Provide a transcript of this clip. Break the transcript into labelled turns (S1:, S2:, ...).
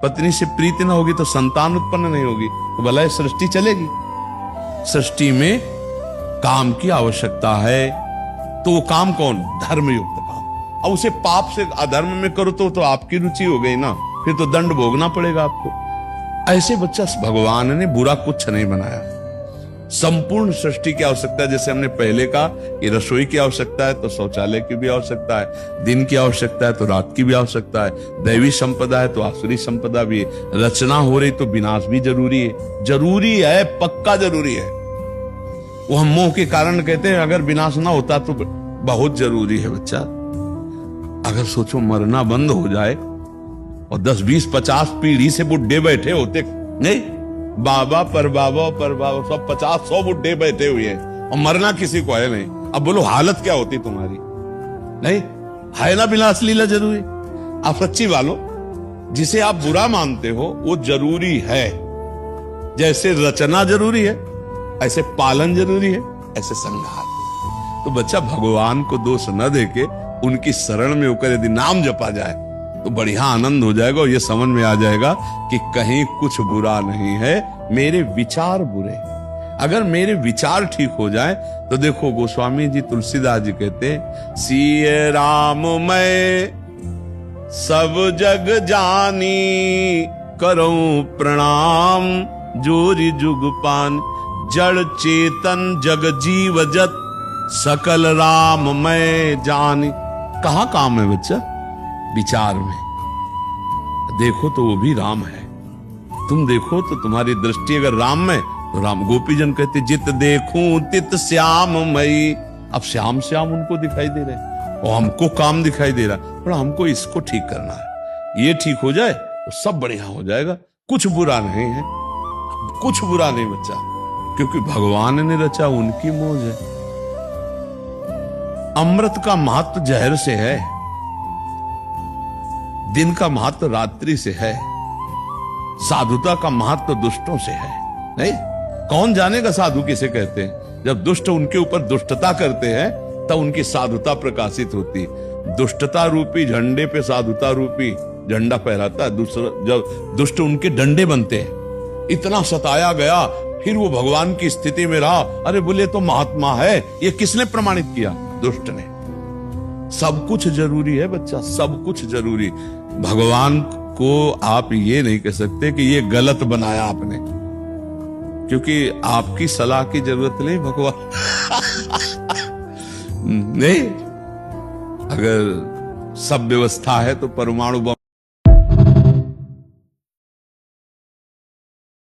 S1: पत्नी से प्रीति न होगी तो संतान उत्पन्न नहीं होगी, तो भला ये सृष्टि चलेगी? सृष्टि में काम की आवश्यकता है, तो वो काम कौन? धर्मयुक्त काम। अब उसे पाप से अधर्म में करो तो आपकी रुचि हो गई ना, फिर तो दंड भोगना पड़ेगा आपको। ऐसे बच्चा भगवान ने बुरा कुछ नहीं बनाया। संपूर्ण सृष्टि की आवश्यकता है, जैसे हमने पहले कहा कि रसोई की आवश्यकता है तो शौचालय की भी आवश्यकता है, दिन की आवश्यकता है तो रात की भी आवश्यकता है, दैवी संपदा है तो आसुरी संपदा भी है, रचना हो रही तो विनाश भी जरूरी है। जरूरी है, पक्का जरूरी है। वो हम मोह के कारण कहते हैं अगर विनाश ना होता तो बहुत जरूरी है बच्चा। अगर सोचो मरना बंद हो जाए और 10, 20, 50 पीढ़ी से बुढ़े बैठे होते, नहीं बाबा पर सब 50-100 बुढ़े बैठे हुए हैं और मरना किसी को है नहीं। अब बोलो हालत क्या होती तुम्हारी? नहीं है ना विलास लीला जरूरी। आप सच्ची वालो, जिसे आप बुरा मानते हो वो जरूरी है। जैसे रचना जरूरी है, ऐसे पालन जरूरी है, ऐसे संहार। तो बच्चा भगवान को दोष न देके उनकी शरण में होकर यदि नाम जपा जाए तो बढ़िया आनंद हो जाएगा और ये समझ में आ जाएगा कि कहीं कुछ बुरा नहीं है, मेरे विचार बुरे। अगर मेरे विचार ठीक हो जाए तो देखो गोस्वामी जी तुलसीदास जी कहते हैं, सिय राम मैं सब जग जानी, करऊं प्रणाम जोरी जुग पान, जड़ चेतन जग जीव जत, सकल राम मैं जानी। कहाँ काम है बच्चा? विचार में। देखो तो वो भी राम है। तुम देखो तो तुम्हारी दृष्टि अगर राम में तो राम। गोपीजन कहते जित देखूं तित श्याम मई। अब श्याम श्याम उनको दिखाई दे रहे और हमको काम दिखाई दे रहा, पर हमको इसको ठीक करना है। ये ठीक हो जाए तो सब बढ़िया हो जाएगा। कुछ बुरा नहीं है, कुछ बुरा नहीं बच्चा, क्योंकि भगवान ने रचा, उनकी मौज है। अमृत का महत्व जहर से है, दिन का महत्व रात्रि से है, साधुता का महत्व दुष्टों से है। नहीं, कौन जानेगा साधु किसे कहते हैं? जब दुष्ट उनके ऊपर दुष्टता करते हैं तब उनकी साधुता प्रकाशित होती। दुष्टता रूपी झंडे पे साधुता रूपी झंडा फहराता है। जब दुष्ट उनके डंडे बनते हैं, इतना सताया गया, फिर वो भगवान की स्थिति में रहा। अरे बोले तो महात्मा है, ये किसने प्रमाणित किया? दुष्ट ने। सब कुछ जरूरी है बच्चा, सब कुछ जरूरी। भगवान को आप ये नहीं कह सकते कि ये गलत बनाया आपने, क्योंकि आपकी सलाह की जरूरत नहीं भगवान नहीं। अगर सब व्यवस्था है तो परमाणु बम